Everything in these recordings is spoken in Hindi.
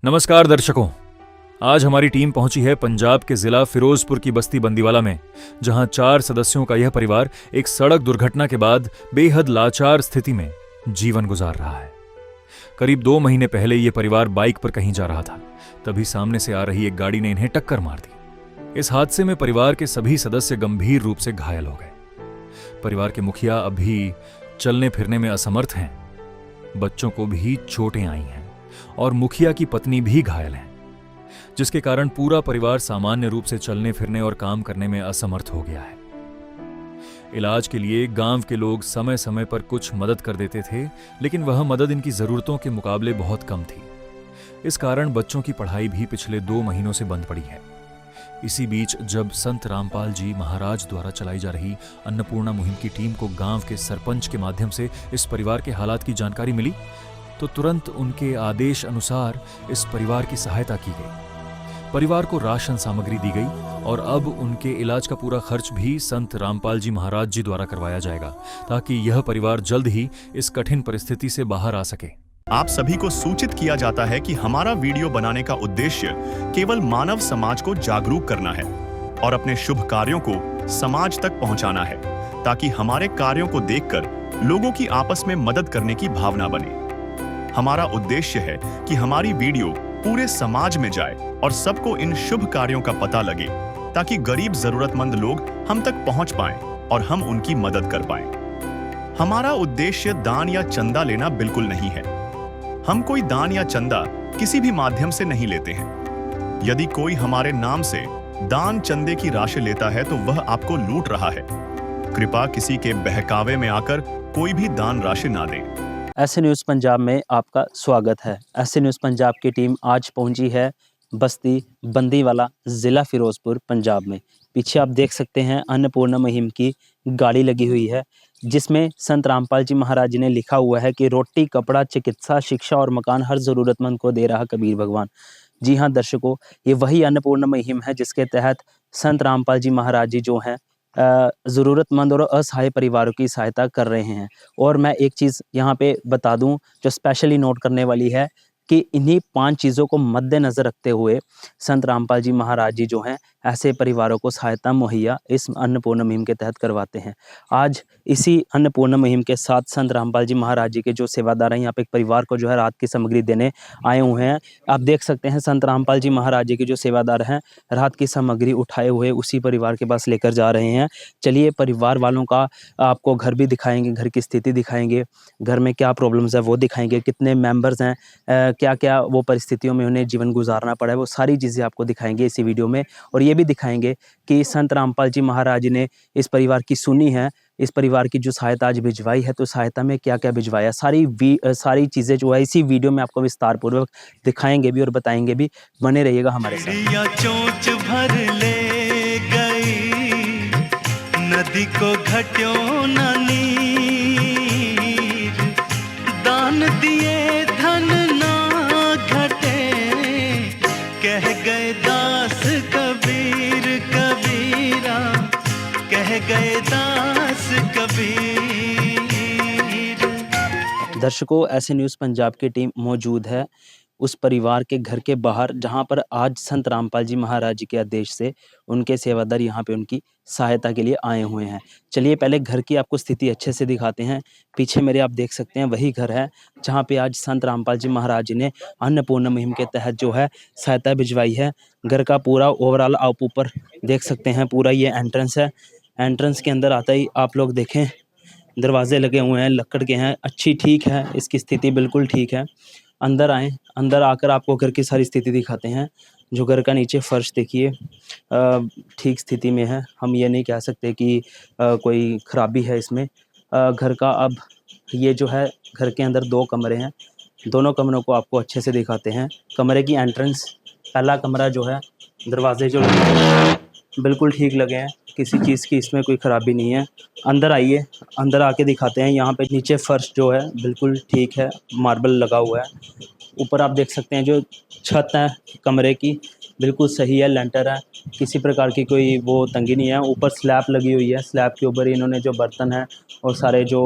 नमस्कार दर्शकों, आज हमारी टीम पहुंची है पंजाब के जिला फिरोजपुर की बस्ती बंदीवाला में, जहां 4 सदस्यों का यह परिवार एक सड़क दुर्घटना के बाद बेहद लाचार स्थिति में जीवन गुजार रहा है। करीब 2 महीने पहले यह परिवार बाइक पर कहीं जा रहा था, तभी सामने से आ रही एक गाड़ी ने इन्हें टक्कर मार दी। इस हादसे में परिवार के सभी सदस्य गंभीर रूप से घायल हो गए। परिवार के मुखिया अभी चलने फिरने में असमर्थ हैं, बच्चों को भी चोटें आई हैं और मुखिया की पत्नी भी घायल है, जिसके कारण पूरा परिवार सामान्य रूप से चलने फिरने और काम करने में असमर्थ हो गया है। इलाज के लिए गांव के लोग समय समय पर कुछ मदद कर देते थे, लेकिन वह मदद इनकी जरूरतों के मुकाबले बहुत कम थी। इस कारण बच्चों की पढ़ाई भी पिछले 2 महीनों से बंद पड़ी है। इसी बीच जब संत रामपाल जी महाराज द्वारा चलाई जा रही अन्नपूर्णा मुहिम की टीम को गांव के सरपंच के माध्यम से इस परिवार के हालात की जानकारी मिली, तो तुरंत उनके आदेश अनुसार इस परिवार की सहायता की गई। परिवार को राशन सामग्री दी गई और अब उनके इलाज का पूरा खर्च भी संत रामपाल जी महाराज जी द्वारा करवाया जाएगा, ताकि यह परिवार जल्द ही इस कठिन परिस्थिति से बाहर आ सके। आप सभी को सूचित किया जाता है कि हमारा वीडियो बनाने का उद्देश्य केवल मानव समाज को जागरूक करना है और अपने शुभ कार्यों को समाज तक पहुंचाना है, ताकि हमारे कार्यों को देखकर लोगों की आपस में मदद करने की भावना बने। हमारा उद्देश्य है कि हमारी वीडियो पूरे समाज में जाए और सबको इन शुभ कार्यों का पता लगे, ताकि गरीब जरूरतमंद लोग हम तक पहुंच पाएं और हम उनकी मदद कर पाएं। हमारा उद्देश्य दान या चंदा लेना बिल्कुल नहीं है। हम कोई दान या चंदा किसी भी माध्यम से नहीं लेते हैं। यदि कोई हमारे नाम से दान चंदे की राशि लेता है तो वह आपको लूट रहा है। कृपया किसी के बहकावे में आकर कोई भी दान राशि ना दें। ऐसे न्यूज़ पंजाब में आपका स्वागत है। ऐसे न्यूज़ पंजाब की टीम आज पहुंची है बस्ती बंदीवाला, ज़िला फिरोजपुर, पंजाब में। पीछे आप देख सकते हैं अन्नपूर्णा मुहिम की गाड़ी लगी हुई है, जिसमें संत रामपाल जी महाराज जी ने लिखा हुआ है कि रोटी, कपड़ा, चिकित्सा, शिक्षा और मकान हर ज़रूरतमंद को दे रहा कबीर भगवान। जी हाँ दर्शकों, ये वही अन्नपूर्णा मुहिम है जिसके तहत संत रामपाल जी महाराज जी जो हैं ज़रूरतमंद और असहाय परिवारों की सहायता कर रहे हैं। और मैं एक चीज़ यहाँ पे बता दूँ जो स्पेशली नोट करने वाली है कि इन्हीं 5 चीज़ों को मद्देनज़र रखते हुए संत रामपाल जी महाराज जी जो हैं ऐसे परिवारों को सहायता मुहैया इस अन्नपूर्णा मुहिम के तहत करवाते हैं। आज इसी अन्नपूर्णा मुहिम के साथ संत रामपाल जी महाराज जी के जो सेवादार हैं यहाँ पे एक परिवार को जो है राहत की सामग्री देने आए हुए हैं। आप देख सकते हैं संत रामपाल जी महाराज जी के जो सेवादार हैं राहत की सामग्री उठाए हुए उसी परिवार के पास लेकर जा रहे हैं। चलिए परिवार वालों का आपको घर भी दिखाएंगे, घर की स्थिति दिखाएंगे, घर में क्या प्रॉब्लम्स है वो दिखाएंगे, कितने मेंबर्स हैं, क्या क्या वो परिस्थितियों में उन्हें जीवन गुजारना पड़ा है, वो सारी चीज़ें आपको दिखाएंगे इसी वीडियो में। और ये भी दिखाएंगे कि संत रामपाल जी महाराज ने इस परिवार की सुनी है, इस परिवार की जो सहायता आज भिजवाई है, तो सहायता में क्या क्या भिजवाया, सारी चीज़ें जो है इसी वीडियो में आपको विस्तार पूर्वक दिखाएंगे भी और बताएंगे भी। बने रहिएगा हमारे साथ। चोंच भर ले गई नदी को घट्यों न नीर, दान दिए धन ना घटे, कह गए दास कबीर कबीरा, कह गए दास कबीर। दर्शकों, ऐसे न्यूज़ पंजाब की टीम मौजूद है उस परिवार के घर के बाहर, जहां पर आज संत रामपाल जी महाराज जी के आदेश से उनके सेवादार यहां पे उनकी सहायता के लिए आए हुए हैं। चलिए पहले घर की आपको स्थिति अच्छे से दिखाते हैं। पीछे मेरे आप देख सकते हैं वही घर है जहां पे आज संत रामपाल जी महाराज जी ने अन्नपूर्णा मुहिम के तहत जो है सहायता भिजवाई है। घर का पूरा ओवरऑल आप ऊपर देख सकते हैं, पूरा ये एंट्रेंस है। एंट्रेंस के अंदर आता ही आप लोग देखें दरवाजे लगे हुए हैं, लकड़ के हैं, अच्छी ठीक है, इसकी स्थिति बिल्कुल ठीक है। अंदर आएँ, अंदर आकर आपको घर की सारी स्थिति दिखाते हैं। जो घर का नीचे फर्श देखिए ठीक स्थिति में है, हम ये नहीं कह सकते कि कोई खराबी है इसमें। घर का अब ये जो है घर के अंदर 2 कमरे हैं, दोनों कमरों को आपको अच्छे से दिखाते हैं। कमरे की एंट्रेंस, पहला कमरा जो है दरवाजे जो बिल्कुल ठीक लगे हैं, किसी चीज़ की इसमें कोई ख़राबी नहीं है। अंदर आइए, अंदर आके दिखाते हैं। यहाँ पे नीचे फर्श जो है बिल्कुल ठीक है, मार्बल लगा हुआ है। ऊपर आप देख सकते हैं जो छत है कमरे की बिल्कुल सही है, लेंटर है, किसी प्रकार की कोई वो तंगी नहीं है। ऊपर स्लैब लगी हुई है, स्लैब के ऊपर इन्होंने जो बर्तन है और सारे जो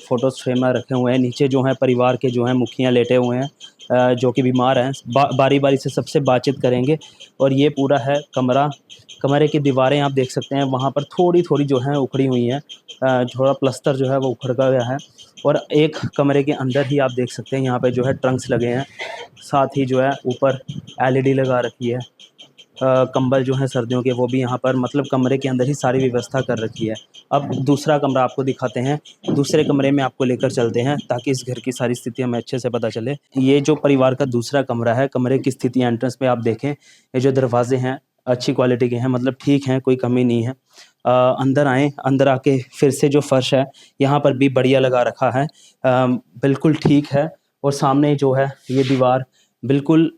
फ़ोटोज़ फ्रेम रखे हुए हैं। नीचे जो हैं परिवार के जो हैं मुखिया लेटे हुए हैं, जो कि बीमार हैं। बारी बारी से सबसे बातचीत करेंगे। और ये पूरा है कमरा। कमरे की दीवारें आप देख सकते हैं, वहाँ पर थोड़ी थोड़ी जो है उखड़ी हुई हैं, थोड़ा प्लस्तर जो है वो उखड़ गया है। और एक कमरे के अंदर ही आप देख सकते हैं यहाँ पे जो है ट्रंक्स लगे हैं, साथ ही जो है ऊपर एलईडी लगा रखी है। कंबल जो हैं सर्दियों के वो भी यहाँ पर, मतलब कमरे के अंदर ही सारी व्यवस्था कर रखी है। अब दूसरा कमरा आपको दिखाते हैं, दूसरे कमरे में आपको लेकर चलते हैं ताकि इस घर की सारी स्थिति हमें अच्छे से पता चले। ये जो परिवार का दूसरा कमरा है, कमरे की स्थिति एंट्रेंस पे आप देखें, ये जो दरवाजे हैं अच्छी क्वालिटी के हैं, मतलब ठीक हैं, कोई कमी नहीं है। अंदर आएँ, अंदर आके फिर से जो फर्श है यहाँ पर भी बढ़िया लगा रखा है, बिल्कुल ठीक है। और सामने जो है ये दीवार बिल्कुल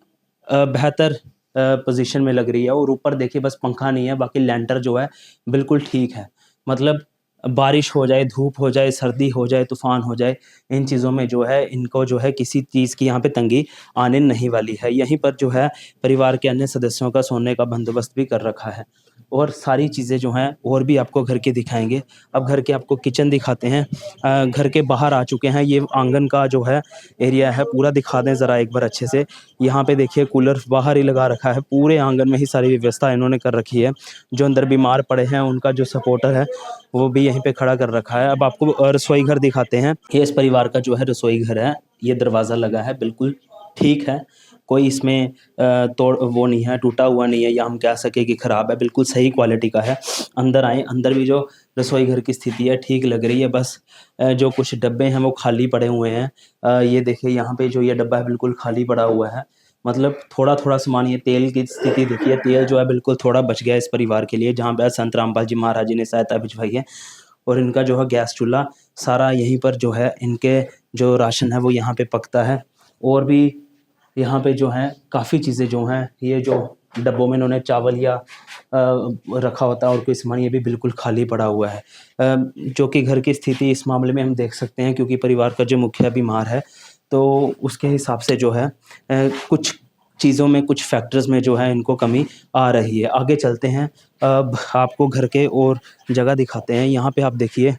बेहतर पोजीशन में लग रही है। और ऊपर देखिए बस पंखा नहीं है, बाकी लेंटर जो है बिल्कुल ठीक है। मतलब बारिश हो जाए, धूप हो जाए, सर्दी हो जाए, तूफ़ान हो जाए, इन चीज़ों में जो है इनको जो है किसी चीज़ की यहाँ पे तंगी आने नहीं वाली है। यहीं पर जो है परिवार के अन्य सदस्यों का सोने का बंदोबस्त भी कर रखा है। और सारी चीज़ें जो हैं और भी आपको घर के दिखाएँगे। अब घर के आपको किचन दिखाते हैं। घर के बाहर आ चुके हैं, ये आंगन का जो है एरिया है, पूरा दिखा दें ज़रा एक बार अच्छे से। यहाँ पे देखिए कूलर बाहर ही लगा रखा है, पूरे आंगन में ही सारी व्यवस्था इन्होंने कर रखी है। जो अंदर बीमार पड़े हैं उनका जो सपोर्टर है वो भी यहीं पे खड़ा कर रखा है। अब आपको रसोई घर दिखाते हैं। ये इस परिवार का जो है रसोई घर है, ये दरवाज़ा लगा है, बिल्कुल ठीक है, कोई इसमें तोड़ वो नहीं है, टूटा हुआ नहीं है या हम कह सकें कि ख़राब है, बिल्कुल सही क्वालिटी का है। अंदर आएँ, अंदर भी जो रसोई घर की स्थिति है ठीक लग रही है, बस जो कुछ डब्बे हैं वो खाली पड़े हुए हैं। ये देखिए यहाँ पे जो ये डब्बा है बिल्कुल खाली पड़ा हुआ है, मतलब थोड़ा-थोड़ा सामान। ये तेल की स्थिति देखिए, तेल जो है बिल्कुल थोड़ा बच गया है इस परिवार के लिए, जहाँ पे संत रामपाल जी महाराज जी ने सहायता भिजवाई है। और इनका जो है गैस चूल्हा सारा यहीं पर जो है, इनके जो राशन है वो यहाँ पे पकता है। और भी यहाँ पे जो हैं काफ़ी चीज़ें जो हैं, ये जो डब्बों में इन्होंने चावल या रखा होता है और कोई सामान, ये भी बिल्कुल खाली पड़ा हुआ है। जो कि घर की स्थिति इस मामले में हम देख सकते हैं, क्योंकि परिवार का जो मुखिया बीमार है, तो उसके हिसाब से जो है कुछ चीज़ों में, कुछ फैक्टर्स में जो है इनको कमी आ रही है। आगे चलते हैं, अब आपको घर के और जगह दिखाते हैं। यहाँ पे आप देखिए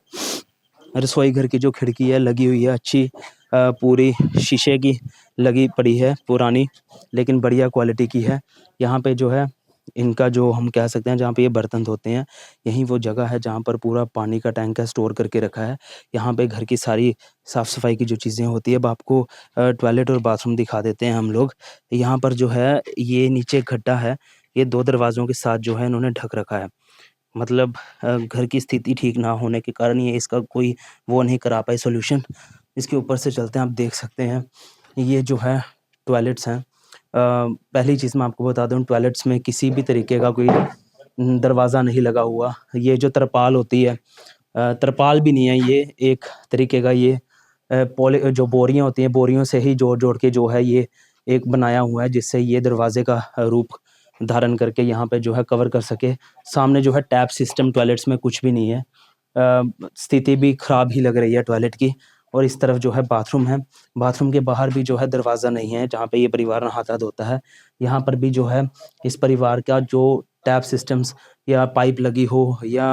रसोई घर की जो खिड़की है लगी हुई है अच्छी, पूरी शीशे की लगी पड़ी है, पुरानी लेकिन बढ़िया क्वालिटी की है। यहाँ पे जो है इनका जो हम कह सकते हैं जहाँ पे ये बर्तन धोते हैं, यही वो जगह है जहाँ पर पूरा पानी का टैंक है स्टोर करके रखा है। यहाँ पे घर की सारी साफ़-सफ़ाई की जो चीज़ें होती है, अब आपको टॉयलेट और बाथरूम दिखा देते हैं हम लोग। यहाँ पर जो है ये नीचे गड्ढा है, ये 2 दरवाज़ों के साथ जो है इन्होंने ढक रखा है। मतलब घर की स्थिति ठीक ना होने के कारण ये इसका कोई वो नहीं करा पाए सॉल्यूशन। इसके ऊपर से चलते हैं, आप देख सकते हैं ये जो है टॉयलेट्स हैं। पहली चीज़ मैं आपको बता दूँ, टॉयलेट्स में किसी भी तरीके का कोई दरवाज़ा नहीं लगा हुआ। ये जो तरपाल होती है, तरपाल भी नहीं है, ये एक तरीके का ये जो बोरियाँ होती हैं, बोरियों से ही जोड़-जोड़ के जो है ये एक बनाया हुआ है, जिससे ये दरवाज़े का रूप धारण करके यहाँ पे जो है कवर कर सके। सामने जो है टैप सिस्टम टॉयलेट्स में कुछ भी नहीं है। स्थिति भी ख़राब ही लग रही है टॉयलेट की। और इस तरफ जो है बाथरूम है। बाथरूम के बाहर भी जो है दरवाज़ा नहीं है, जहाँ पे ये परिवार नहाता धोता है। यहाँ पर भी जो है इस परिवार का जो टैप सिस्टम्स या पाइप लगी हो या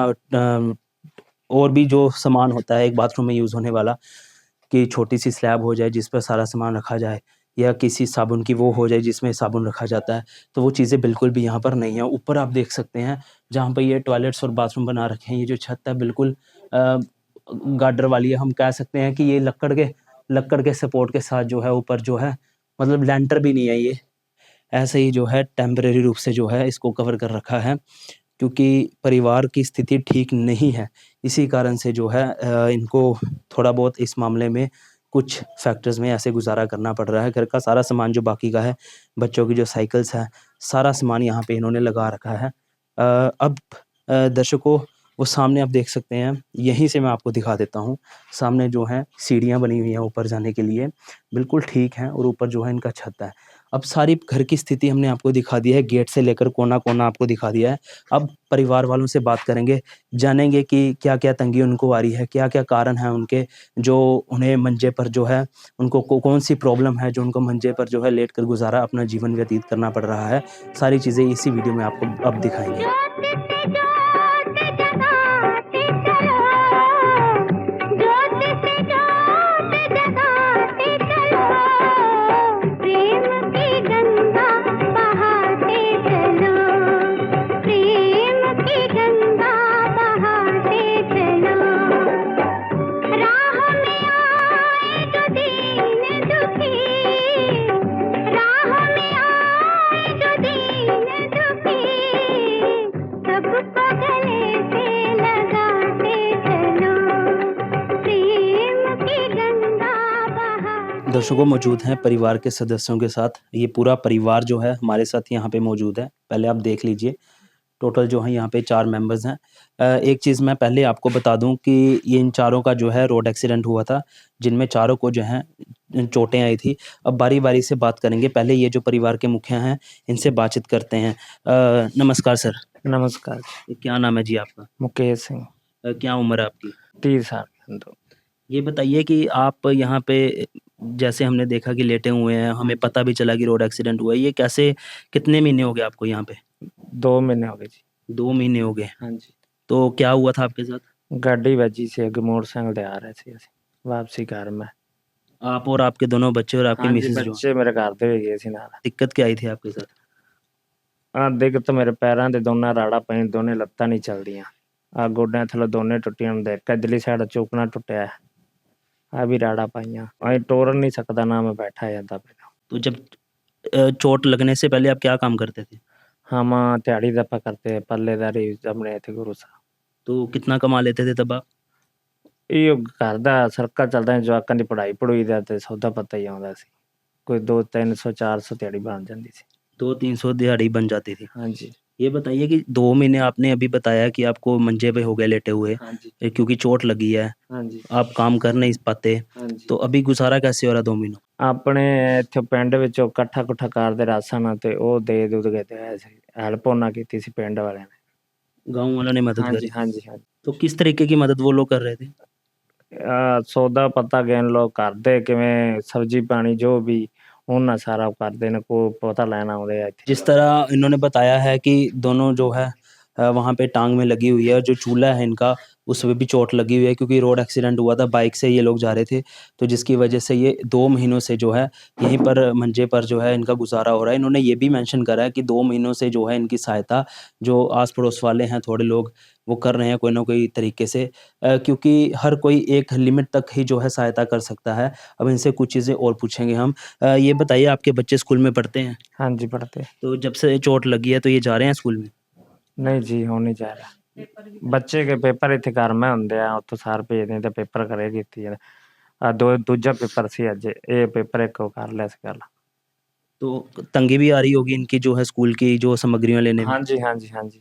और भी जो सामान होता है एक बाथरूम में यूज़ होने वाला, कि छोटी-सी स्लैब हो जाए जिस पर सारा सामान रखा जाए, या किसी साबुन की वो हो जाए जिसमें साबुन रखा जाता है, तो वो चीज़ें बिल्कुल भी यहाँ पर नहीं है। ऊपर आप देख सकते हैं जहाँ पे ये टॉयलेट्स और बाथरूम बना रखे हैं, ये जो छत है बिल्कुल गार्डर वाली है। हम कह सकते हैं कि ये लक्कड़ के सपोर्ट के साथ जो है ऊपर जो है, मतलब लेंटर भी नहीं है, ये ऐसे ही जो है टेम्परेरी रूप से जो है इसको कवर कर रखा है, क्योंकि परिवार की स्थिति ठीक नहीं है। इसी कारण से जो है इनको थोड़ा बहुत इस मामले में कुछ फैक्टर्स में ऐसे गुज़ारा करना पड़ रहा है। घर का सारा सामान जो बाकी का है, बच्चों की जो साइकिल्स हैं, सारा सामान यहाँ पे इन्होंने लगा रखा है। अब दर्शकों, वो सामने आप देख सकते हैं, यहीं से मैं आपको दिखा देता हूँ। सामने जो है सीढ़ियाँ बनी हुई हैं ऊपर जाने के लिए, बिल्कुल ठीक हैं, और ऊपर जो है इनका छत है। अब सारी घर की स्थिति हमने आपको दिखा दी है, गेट से लेकर कोना-कोना आपको दिखा दिया है। अब परिवार वालों से बात करेंगे, जानेंगे कि क्या-क्या तंगी उनको आ रही है, क्या-क्या कारण हैं उनके, जो उन्हें मंजे पर जो है, उनको कौन-सी प्रॉब्लम है जो उनको मंजे पर जो है लेट कर गुज़ारा अपना जीवन व्यतीत करना पड़ रहा है। सारी चीज़ें इसी वीडियो में आपको अब दिखाएँगे। दर्शकों मौजूद हैं परिवार के सदस्यों के साथ। ये पूरा परिवार जो है हमारे साथ यहाँ पे मौजूद है। पहले आप देख लीजिए, टोटल जो है यहाँ पे 4 मेंबर्स हैं। एक चीज़ मैं पहले आपको बता दूं कि ये इन चारों का जो है रोड एक्सीडेंट हुआ था, जिनमें चारों को जो है चोटें आई थी। अब बारी-बारी से बात करेंगे। पहले ये जो परिवार के मुखिया हैं, इनसे बातचीत करते हैं। नमस्कार सर। नमस्कार, क्या नाम है जी आपका? मुकेश सिंह, क्या उम्र है आपकी? 30 साल। तो ये बताइए कि आप यहाँ पे जैसे हमने देखा कि लेटे हुए हैं, हमें पता भी चला कि रोड एक्सीडेंट हुआ है। ये कैसे, कितने महीने हो गए आपको यहाँ पे? 2 महीने हो गए जी। 2 महीने हो गए। हाँ जी, तो क्या हुआ था आपके साथ? गाड़ी ਵੱਜੀ ਸੀ ਅੱਗੇ ਮੋਟਰਸਾਈਕਲ ਤੇ ਆ ਰਹੇ ਸੀ ਅਸੀਂ ਵਾਪਸੀ ਘਰ ਮੈਂ। आप और आपके दोनों बच्चे और आपके हाँ जी, मिसेज जो, ਬੱਚੇ ਮੇਰੇ ਘਰ ਦੇ ਵੀ ਗਏ ਸੀ ਨਾਲ। दिक्कत क्या आई थी आपके साथ? ਦਿੱਕਤ ਮੇਰੇ ਪੈਰਾਂ ਦੇ ਦੋਨਾਂ ਰਾੜਾ ਪਈਆਂ, ਦੋਨੇ ਲੱਤਾਂ ਨਹੀਂ ਚੱਲਦੀਆਂ। ਆ ਗੋਡਿਆਂ ਥੱਲੇ ਦੋਨੇ ਟੁੱਟੀਆਂ ਹੁੰਦੇ, ਇੱਕ ਇਧਰਲੀ ਸਾਈਡ ਚੁੱਕਣਾ ਟੁੱਟਿਆ ਹੈ। ਆ ਵੀ ਰਾੜਾ ਪਾਈਆਂ, ਅਸੀਂ ਟੋਰ ਨਹੀਂ ਸਕਦਾ ਨਾ ਮੈਂ ਬੈਠਾ ਜਾਂਦਾ ਪਿਆ। तो जब चोट लगने से पहले आप क्या काम करते थे? हम ਦਿਹਾੜੀ ਦੱਪਾ करते ਪੱਲੇਦਾਰੀ ਆਪਣੇ ਇੱਥੇ ਗੁਰੂ ਸਾਹਿਬ। तो कितना कमा लेते थे तब आप? ਇਹ ਘਰ ਦਾ ਸਰਕਲ ਚੱਲਦਾ, ਜਵਾਕਾਂ ਦੀ ਪੜ੍ਹਾਈ ਪੜੂਈ ਦਾ ਤੇ ਸੌਦਾ ਪਤਾ ਹੀ ਆਉਂਦਾ ਸੀ। ਕੋਈ 200-300 400 ਦਿਹਾੜੀ ਬਣ ਜਾਂਦੀ ਸੀ। 200-300 दिहाड़ी बन जाती थी। ਹਾਂਜੀ ये बताइए कि 2 महीने आपने अभी बताया कि आपको मंजे पे हो गए लेटे हुए, ਹਾਂਜੀ क्योंकि चोट लगी है, ਹਾਂਜੀ आप काम कर नहीं पाते। ਹਾਂਜੀ तो अभी गुजारा कैसे हो रहा 2 महीनों? ਆਪਣੇ ਇੱਥੇ ਪਿੰਡ ਵਿੱਚੋਂ ਇਕੱਠਾ ਕੁੱਠਾ ਕਰਦੇ ਰਾਸ਼ਨ ਤੇ ਉਹ ਦੇ ਦੁੱਧ ਕੇ ਤੇ ਆਏ ਸੀ। ਹੈਲਪ ਉਹਨਾਂ ਕੀਤੀ ਸੀ ਪਿੰਡ ਵਾਲਿਆਂ ਨੇ। गाँव वालों ने मदद ਹਾਂਜੀ करी। ਹਾਂਜੀ ਹਾਂਜੀ तो किस तरीके की मदद वो लोग कर रहे थे? ਸੌਦਾ ਪਤਾ ਗਿਣ ਲੋ, ਕਰਦੇ ਕਿਵੇਂ ਸਬਜ਼ੀ ਪਾਣੀ ਜੋ ਵੀ ਉਹਨਾਂ ਸਾਰਾ ਕਰਦੇ ਨੇ, ਕੋਈ ਪਤਾ ਲੈਣ ਆਉਂਦੇ ਆ ਇੱਥੇ। जिस तरह इन्होंने बताया है कि दोनों जो है वहाँ पे टांग में लगी हुई है, और जो चूल्हा है इनका उस पे भी चोट लगी हुई है, क्योंकि रोड एक्सीडेंट हुआ था, बाइक से ये लोग जा रहे थे, तो जिसकी वजह से ये 2 महीनों से जो है यहीं पर मंजे पर जो है इनका गुजारा हो रहा है। इन्होंने ये भी मेंशन करा है कि 2 महीनों से जो है इनकी सहायता जो आस पड़ोस वाले हैं, थोड़े लोग वो कर रहे हैं कोई ना कोई तरीके से, क्योंकि हर कोई एक लिमिट तक ही जो है सहायता कर सकता है। अब इनसे कुछ चीज़ें और पूछेंगे हम। ये बताइए, आपके बच्चे स्कूल में पढ़ते हैं? ਹਾਂਜੀ ਪੜਤੇ। तो जब से चोट लगी है तो ये जा रहे हैं स्कूल में? ਨਹੀਂ ਜੀ ਹੁਣ ਨਹੀਂ ਜਾ ਰਿਹਾ। ਬੱਚੇ ਕੇ ਪੇਪਰ ਇੱਥੇ ਘਰ ਮੈਂ ਹੁੰਦੇ ਆ, ਉੱਥੋਂ ਸਾਰ ਭੇਜਦੇ ਤੇ ਪੇਪਰ ਕਰੇ ਕੀਤੀ ਆ। ਦੂਜਾ ਪੇਪਰ ਸੀ ਅੱਜ, ਇਹ ਪੇਪਰ ਇੱਕ ਉਹ ਕਰ ਲਿਆ ਸੀ ਕੱਲ। तो तंगी भी आ रही होगी इनकी जो है स्कूल की जो सामग्रियां लेने में? ਹਾਂਜੀ ਹਾਂਜੀ ਹਾਂਜੀ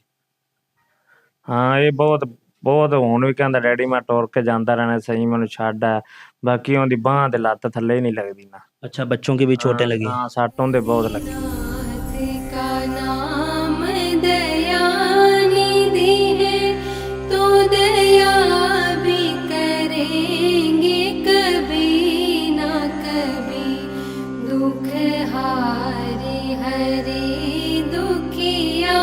ਹਾਂ ਇਹ ਬਹੁਤ ਬਹੁਤ ਹੁਣ ਵੀ ਕਹਿੰਦਾ ਡੈਡੀ ਮੈਂ ਟੁਰ ਕੇ ਜਾਂਦਾ ਰਹਿਣਾ, ਸਹੀ ਮੈਨੂੰ ਛੱਡ ਆ। ਬਾਕੀ ਉਹਦੀ ਬਾਂਹ ਤੇ ਲੱਤ ਥੱਲੇ ਹੀ ਨਹੀਂ ਲੱਗਦੀ ਨਾ। अच्छा, बच्चों की भी चोटें लगी? ਹਾਂ ਸੱਟ ਉਹਦੇ ਬਹੁਤ ਲੱਗੀ। नाथ का नाम दयानिधि है, तो दया भी करेंगे कभी ना कभी। दुख हारे हरे दुखिया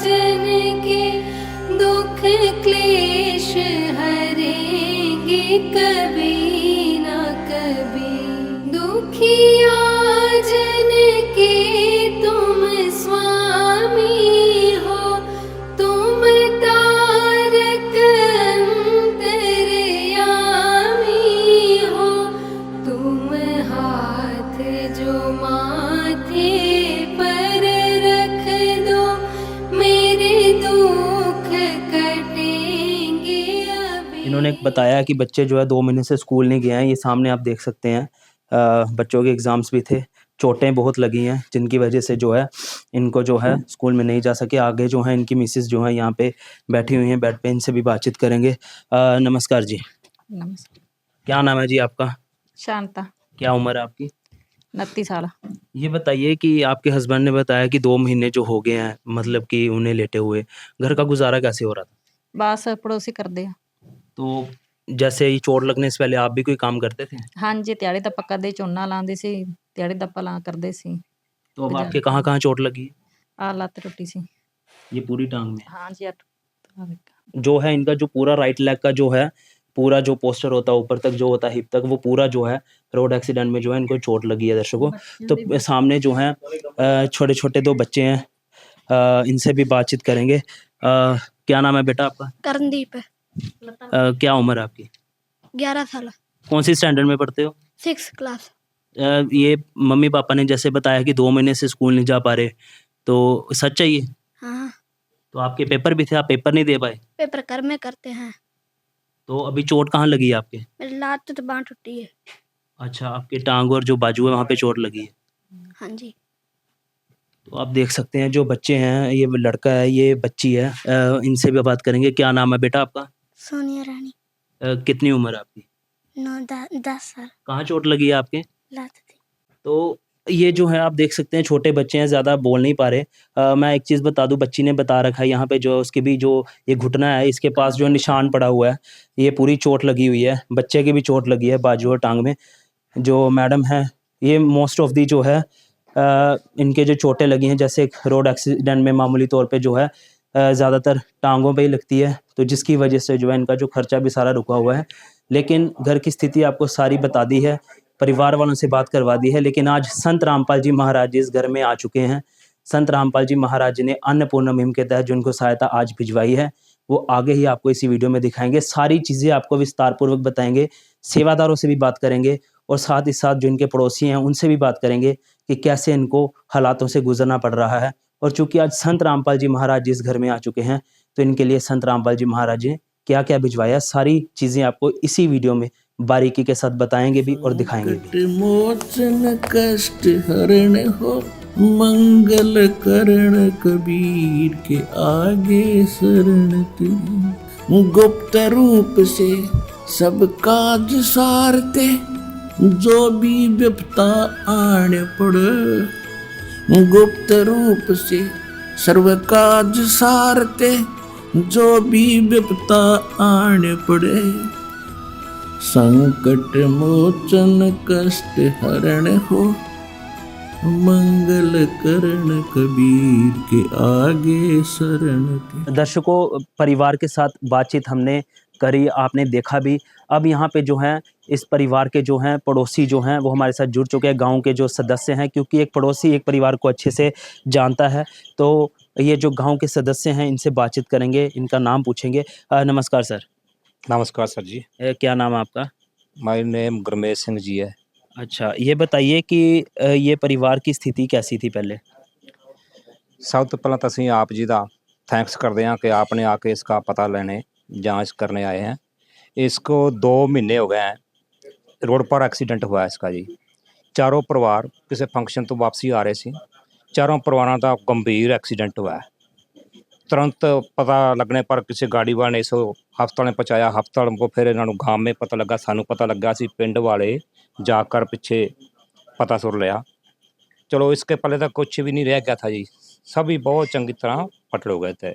जन के, दुख क्लेश हरेंगे कभी ना कभी। दुखिया जन के तुम स्वामी हो, तुम तारक अंतर्यामी हो। तुम हाथ जो माथे पर रख दो, मेरे दुख कटेंगे अभी। इन्होंने बताया कि बच्चे जो है 2 महीने से स्कूल नहीं गए हैं। ये सामने आप देख सकते हैं, बच्चों के एग्ज़ाम्स भी थे, चोटें बहुत लगी हैं, जिनकी वजह से जो है इनको जो है स्कूल में नहीं जा सके। आगे जो है इनकी मिसेस जो है यहाँ पे बैठी हुई हैं बेड पे, इनसे भी बातचीत करेंगे। नमस्कार जी, नमस्कार। क्या नाम है जी आपका? शांता, क्या उम्र है आपकी? 29 साल। ये बताइए कि आपके हस्बैंड ने बताया कि 2 महीने जो हो गए हैं, मतलब कि उन्हें लेटे हुए, घर का गुजारा कैसे हो रहा था? बस पड़ोसी करते हैं। तो जैसे ये चोट लगने से पहले आप भी कोई काम करते थे? हाँ जी, दिहाड़ी धप्पा ਕਰਦੇ ਝੋਨਾ ਲਾਉਂਦੇ ਸੀ, ਦਿਹਾੜੀ ਧੱਪਾ ਲਾ ਕਰਦੇ ਸੀ। तो अब गुजारा आपके कहाँ-कहाँ चोट लगी? ਆ ਲੱਤ ਟੁੱਟੀ ਸੀ। ये पूरी टांग में? हाँ जी, जो है इनका जो पूरा राइट लेग का जो है पूरा जो पोस्टर होता है ऊपर तक जो होता है हिप तक, वो पूरा जो है रोड एक्सीडेंट में जो है इनको चोट लगी है दर्शकों। तो सामने जो है छोटे छोटे 2 बच्चे हैं, इनसे भी बातचीत करेंगे। क्या नाम है बेटा आपका? करनदीप है, क्या उम्र है आपकी? 11 साल, कौन सी स्टैंडर्ड में पढ़ते हो? 6 क्लास। ये मम्मी पापा ने जैसे बताया कि 2 महीने से स्कूल नहीं जा पा रहे, तो सच है ये? हाँ, तो आपके पेपर भी थे, आप पेपर नहीं दे पाए? पेपर कर में करते हैं। तो अभी चोट कहाँ लगी है आपके? मेरी लात तो बांह टूटी है। अच्छा, आपके टांग और जो बाजू है वहाँ पे चोट लगी है। हाँ जी। तो आप देख सकते हैं जो बच्चे हैं, ये लड़का है, ये बच्ची है। इनसे भी बात करेंगे। क्या नाम है बेटा आपका? सोनिया रानी। कितनी उम्र है आपकी? 10 साल। कहाँ चोट लगी है आपके? लात थी। तो ये जो है आप देख सकते हैं छोटे बच्चे हैं, ज़्यादा बोल नहीं पा रहे। मैं एक चीज़ बता दूँ, बच्ची ने बता रखा है यहाँ पे जो उसके भी जो ये घुटना है, इसके पास जो निशान पड़ा हुआ है, ये पूरी चोट लगी हुई है। बच्चे की भी चोट लगी है बाजू और टांग में। जो मैडम है, ये मोस्ट ऑफ दी जो है इनके जो चोटें लगी हैं, जैसे एक रोड एक्सीडेंट में मामूली तौर पे जो है ज़्यादातर टांगों पे ही लगती है, तो जिसकी वजह से जो है इनका जो खर्चा भी सारा रुका हुआ है। लेकिन घर की स्थिति आपको सारी बता दी है, परिवार वालों से बात करवा दी है। लेकिन आज संत रामपाल जी महाराज जी इस घर में आ चुके हैं। संत रामपाल जी महाराज जी ने अन्नपूर्णा मुहिम के तहत जो उनको सहायता आज भिजवाई है, वो आगे ही आपको इसी वीडियो में दिखाएंगे। सारी चीज़ें आपको विस्तार पूर्वक बताएंगे, सेवादारों से भी बात करेंगे और साथ ही साथ जो इनके पड़ोसी हैं उनसे भी बात करेंगे कि कैसे इनको हालातों से गुजरना पड़ रहा है। और चूंकि आज संत रामपाल जी महाराज जी इस घर में आ चुके हैं, तो इनके लिए संत रामपाल जी महाराज जी ने क्या क्या भिजवाया, सारी चीज़ें आपको इसी वीडियो में बारीकी के साथ बताएंगे भी और दिखाएंगे भी। संकट मोचन कष्ट हरण हो, मंगल करण कबीर के आगे शरण तेरी। गुप्त रूप से सब काज सारते, जो भी विपता आने पड़े। गुप्त रूप से सर्व काज सारते, जो भी विपता आने पड़े। संकट मोचन कष्ट हरण हो, मंगल करण कबीर के आगे शरण तेरी। दर्शकों, परिवार के साथ बातचीत हमने करी, आपने देखा भी। अब यहाँ पे जो है इस परिवार के जो हैं पड़ोसी जो हैं वो हमारे साथ जुड़ चुके हैं, गांव के जो सदस्य हैं, क्योंकि एक पड़ोसी एक परिवार को अच्छे से जानता है। तो ये जो गांव के सदस्य हैं इनसे बातचीत करेंगे, इनका नाम पूछेंगे। नमस्कार सर। नमस्कार सर जी। क्या नाम है आपका? माय नेम गुरमेश सिंह जी है। अच्छा, ये बताइए कि ये परिवार की स्थिति कैसी थी पहले? ਸਭ ਤੋਂ ਪਹਿਲਾਂ ਤਾਂ ਅਸੀਂ ਆਪ ਜੀ ਦਾ थैंक्स करते हैं कि आपने आके इसका पता लेने जांच करने आए हैं। इसको 2 महीने हो गए हैं, रोड पर एक्सीडेंट हुआ है इसका जी। चारों परिवार किसी फंक्शन तो वापसी आ रहे सी, चारों परिवारों का गंभीर एक्सीडेंट हुआ है। तुरंत पता लगने पर किसी गाड़ी वाले ने इसको हस्पताल में पहुँचाया। हस्पताल को फिर इन्हों गांव में पता लगा, सानू पता लगा, असी पिंड वाले जाकर पीछे पता सुर लिया। चलो इसके पहले तो कुछ भी नहीं रह गया था जी, सभी बहुत चंगी तरह पकड़ हो गए थे।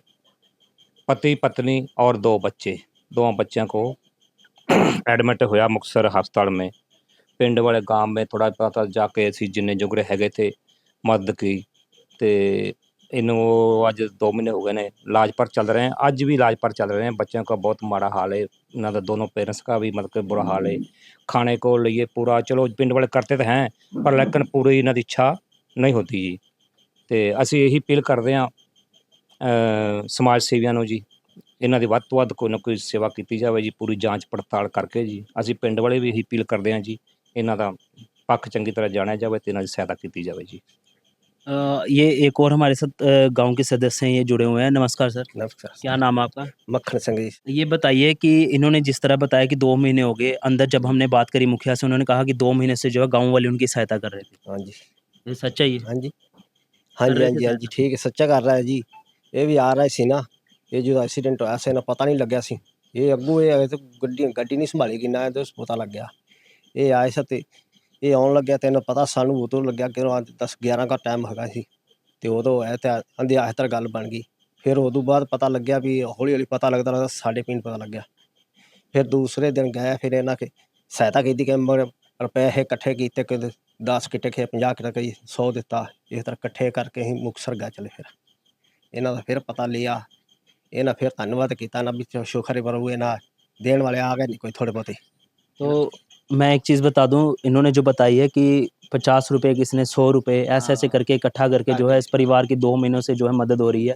पति पत्नी और 2 बच्चे, 2 बच्चों को एडमिट होया मुक्तसर हस्पताल में। पिंड वाले गांव में थोड़ा पता जाके असी जिन्ने जुगरे हैगे थे मदद की, तो इन्हों अज 2 महीने हो गए ने इलाज पर चल रहे हैं। अज भी इलाज पर चल रहे हैं। बच्चों का बहुत माड़ा हाल है, इन्हों का दोनों पेरेंट्स का भी मतलब बुरा हाल है। खाने को लिए पूरा चलो पिंड वाले करते तो हैं, पर लेकिन पूरी इन्हों की इच्छा नहीं होती जी। तो असी यही अपील करते हैं समाज सेवियों ਨੂੰ जी, इन्हों की ਵੱਧ ਤੋਂ ਵੱਧ कोई ना कोई सेवा की जाए जी, पूरी जांच पड़ताल करके जी। असी पिंड वाले भी यही अपील करते हैं जी, इन्हों का पक्ष चंगी तरह जाना जाए तो इन्हों की सहायता की जाए जी। ये एक और हमारे साथ गांव के सदस्य हैं, ये जुड़े हुए हैं। नमस्कार सर। नमस्कार। क्या नाम है आपका? मक्खन सिंह जी। ये बताइए कि इन्होंने जिस तरह बताया कि 2 महीने हो गए अंदर, जब हमने बात करी मुखिया से, उन्होंने कहा कि 2 महीने से जो है गांव वाले उनकी सहायता कर रहे थे। हाँ जी। ये सच्चा ही है? हाँ जी। कर हाँ जी। रहे हाँ थे जी। हाँ जी, ठीक है, सच्चा कर रहा है जी। ये भी आ रहा है सी ना, ये जो एक्सीडेंट होया से ना पता नहीं लग्या सी। ये अगू ये आए तो गड्डी नहीं संभाली कि ना, तो पता लग गया। ये आए सा ते ये आउन लग्या ते इन्हें पता सानू उदों लग्या कि 10-11 का टाइम हैगा सी, ते उदों है ते आंदे आखिर गल बन गई। फिर उदों बाद पता लग्या भी हौली हौली पता लगता साढ़े 3 पता लग्या। फिर दूसरे दिन गया, फिर इन्हें के सहायता की कि रुपए इकट्ठे किए, कि 10 किट्टे के 50 किट्टे कई 100 दिता। इस तरह इकट्ठे करके ही मुक्तसर गए चले। फिर इन्हों का फिर पता लिया, इन्हें फिर धन्यवाद किया ना, भी शुक्र है प्रभु इन्हें देने वाले आ गए नहीं कोई थोड़े बहुत ही। तो मैं एक चीज़ बता दूं, इन्होंने जो बताई है कि 50 रुपए, किसी ने 100 रुपए, ऐसे ऐसे करके इकट्ठा करके जो है इस परिवार की 2 महीनों से जो है मदद हो रही है।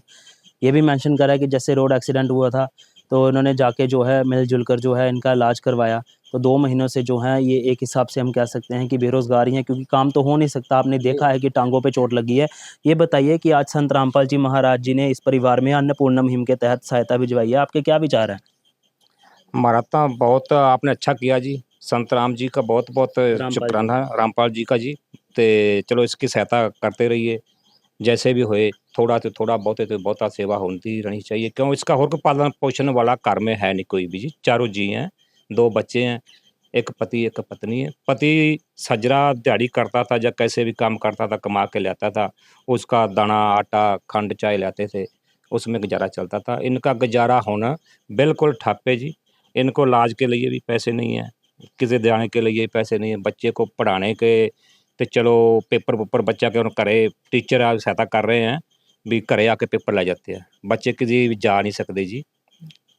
ये भी मेंशन करा है कि जैसे रोड एक्सीडेंट हुआ था तो इन्होंने जाके जो है मिलजुल कर जो है इनका इलाज करवाया। तो 2 महीनों से जो है ये एक हिसाब से हम कह सकते हैं कि बेरोजगार ही हैं, क्योंकि काम तो हो नहीं सकता। आपने देखा है कि टांगों पे चोट लगी है। ये बताइए कि आज संत रामपाल जी महाराज जी ने इस परिवार में अन्नपूर्णा मुहिम के तहत सहायता भिजवाई है, आपके क्या विचार हैं? हमारा तो बहुत आपने अच्छा किया जी, संत राम जी का बहुत बहुत रामपाल जी। शुक्राना रामपाल जी का जी। ते चलो इसकी सहायता करते रहिए जैसे भी होए, थोड़ा तो थोड़ा बहुते तो बहुता सेवा होती रहनी चाहिए, क्यों इसका और कोई पालन पोषण वाला घर में है नहीं कोई भी जी। चारों जी हैं, 2 बच्चे हैं, एक पति एक पत्नी है। पति सजरा दिहाड़ी करता था या कैसे भी काम करता था, कमा के लाता था, उसका दाना आटा खंड चाय लाते थे, उसमें गुजारा चलता था। इनका गुजारा होना बिल्कुल ठप है जी। इनको इलाज के लिए भी पैसे नहीं है, किसी जाने के लिए पैसे नहीं है, बच्चे को पढ़ाने के तो चलो पेपर पुपर बच्चा के घरे टीचर आ सहायता कर रहे हैं भी घरे आके पेपर लै जाते हैं, बच्चे किसी भी जा नहीं सकते जी।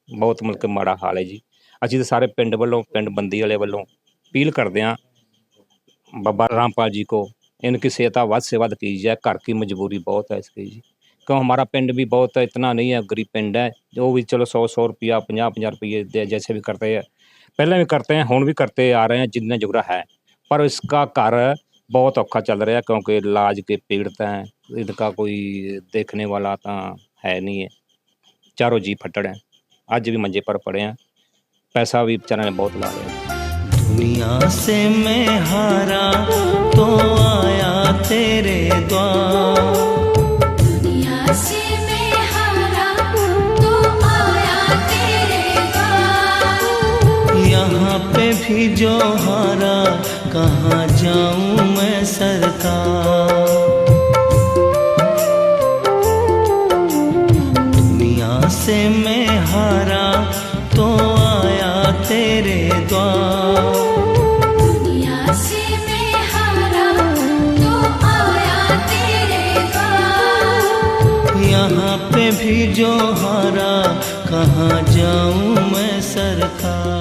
बहुत मतलब कि माड़ा हाल है जी। ਅਸੀਂ ਤਾਂ ਸਾਰੇ ਪਿੰਡ ਵੱਲੋਂ ਪਿੰਡ ਬੰਦੀ ਵਾਲੇ ਵੱਲੋਂ अपील करते हैं बाबा रामपाल जी को, इनकी सहायता वध से वध की जाए, घर की मजबूरी बहुत है इसकी जी। क्यों हमारा पिंड भी बहुत इतना नहीं है, गरीब पिंड है, जो भी चलो 100 रुपया 50 रुपये जैसे भी करते हैं, पहले भी करते हैं, हुण भी करते आ रहे हैं जितने जुगरा है। पर इसका घर बहुत औखा चल रहा है क्योंकि इलाज के पीड़ित हैं, इनका कोई देखने वाला तो है नहीं है। चारों जी फट्टड़ हैं, अज भी मंजे पर पड़े हैं, पैसा भी बेचारे ने बहुत ला रहे हैं। दुनिया से मैं हारा तो आया तेरे द्वार, दुनिया से मैं हारा तो आया तेरे द्वार, यहाँ पे भी जो हारा कहाँ जाऊँ मैं सरकार। दुनिया से मैं हारा तो आया तेरे द्वार, दुनिया से मैं हारा तो आया तेरे द्वार, यहाँ पे भी जो हारा कहाँ जाऊँ मैं सरकार।